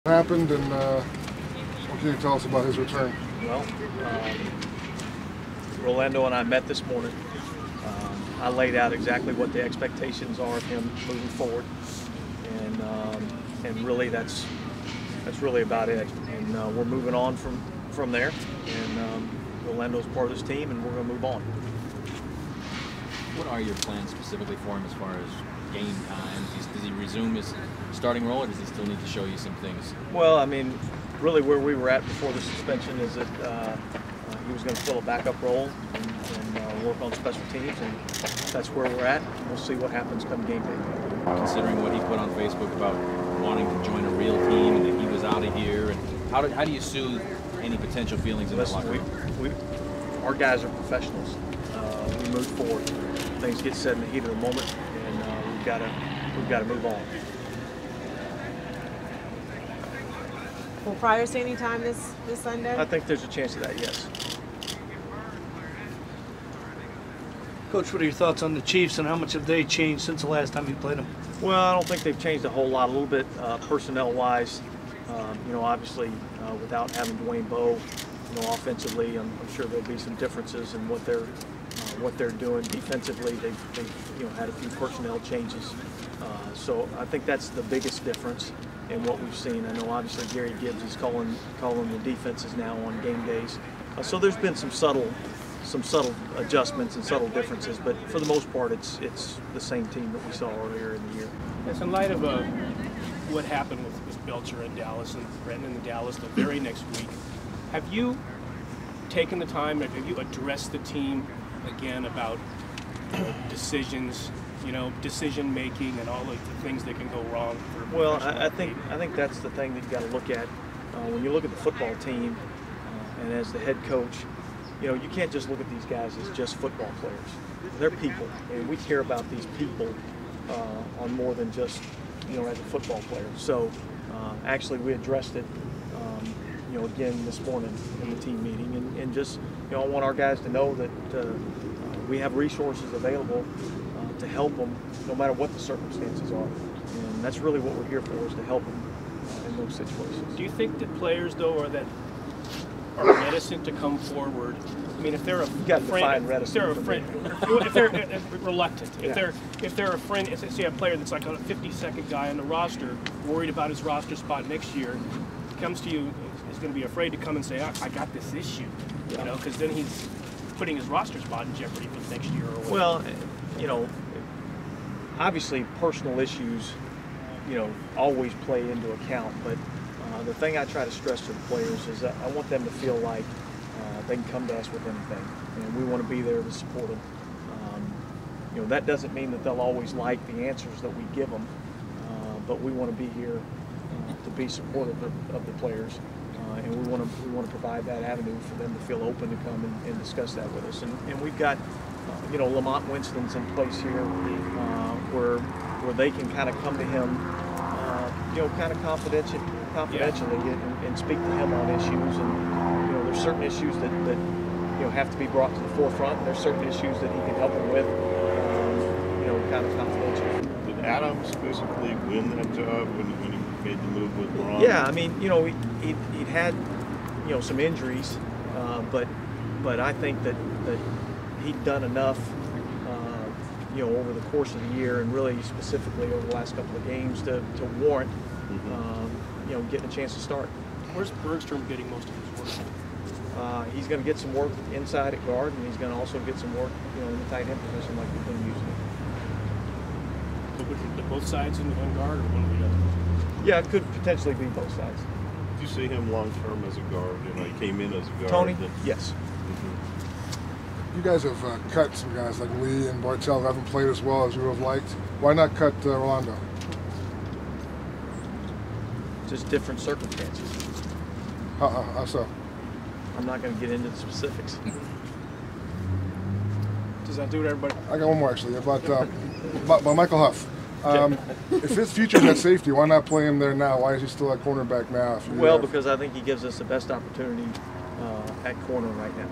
Happened, and what can you tell us about his return? Well, Rolando and I met this morning. I laid out exactly what the expectations are of him moving forward, and really that's really about it. And we're moving on from there. And Rolando's part of this team, and we're going to move on. What are your plans specifically for him as far as game time? Does he resume his starting role, or does he still need to show you some things? Well, I mean, really where we were at before the suspension is that he was going to fill a backup role and work on special teams, and that's where we're at. We'll see what happens come game day. Considering what he put on Facebook about wanting to join a real team and that he was out of here, and how do you soothe any potential feelings in the locker room? Our guys are professionals. We move forward. Things get said in the heat of the moment, and we've got to move on. Will Pryor see any time this Sunday? I think there's a chance of that, yes. Coach, what are your thoughts on the Chiefs, and how much have they changed since the last time you played them? Well, I don't think they've changed a whole lot. A little bit personnel-wise. You know, obviously, without having Dwayne Bowe, you know, offensively, I'm sure there'll be some differences in what they're doing. Defensively, they've you know, had a few personnel changes. So I think that's the biggest difference in what we've seen. I know obviously Gary Gibbs is calling the defenses now on game days. So there's been some subtle adjustments and subtle differences, but for the most part, it's the same team that we saw earlier in the year. Yes, in light of what happened with Belcher in Dallas and Brendan in Dallas the very next week, have you taken the time, have you addressed the team again about decisions, you know, decision making and all of the things that can go wrong? Well, I think that's the thing that you got to look at when you look at the football team, and as the head coach, you know, you can't just look at these guys as just football players. They're people, and we care about these people on more than just, you know, as a football player. So actually, we addressed it, you know, again this morning in the team meeting, and just, you know, I want our guys to know that we have resources available to help them no matter what the circumstances are, and that's really what we're here for, is to help them in those situations. Do you think that players, though, are reticent to come forward? I mean, if they're reluctant, Yeah. if they're a friend, if they say a player that's like a 52nd guy on the roster, worried about his roster spot next year, comes to you, is going to be afraid to come and say, I got this issue, you know, because then he's putting his roster spot in jeopardy for next year or whatever. Well, you know, obviously personal issues, you know, always play into account, but the thing I try to stress to the players is that I want them to feel like they can come to us with anything, and we want to be there to support them. You know, that doesn't mean that they'll always like the answers that we give them, but we want to be here to be supportive of the players, and we want to provide that avenue for them to feel open to come and discuss that with us. And we've got, you know, Lamont Winston's in place here where they can kind of come to him, you know, kind of confidentially and speak to him on issues. And, you know, there's certain issues that you know, have to be brought to the forefront, and there's certain issues that he can help them with, you know, kind of confidentially. Did Adams basically win that job when he made the move with Ron? Yeah, I mean, you know, he'd had, you know, some injuries, but I think that he'd done enough, you know, over the course of the year, and really specifically over the last couple of games to warrant, you know, getting a chance to start. Where's Bergstrom getting most of his work? He's going to get some work inside at guard, and he's going to also get some work, you know, in the tight end position like we've been using. But both sides in guard, or one or the other? Yeah, it could potentially be both sides. Do you see him long term as a guard? You know, he came in as a guard. Tony? Yes. You guys have cut some guys like Lee and Bartell who haven't played as well as you would have liked. Why not cut Rolando? Just different circumstances. How so? I'm not going to get into the specifics. Does that do it, everybody? I got one more actually about Michael Huff. If his future's at safety, why not play him there now? Why is he still at cornerback now? If you Well, have- because I think he gives us the best opportunity at corner right now.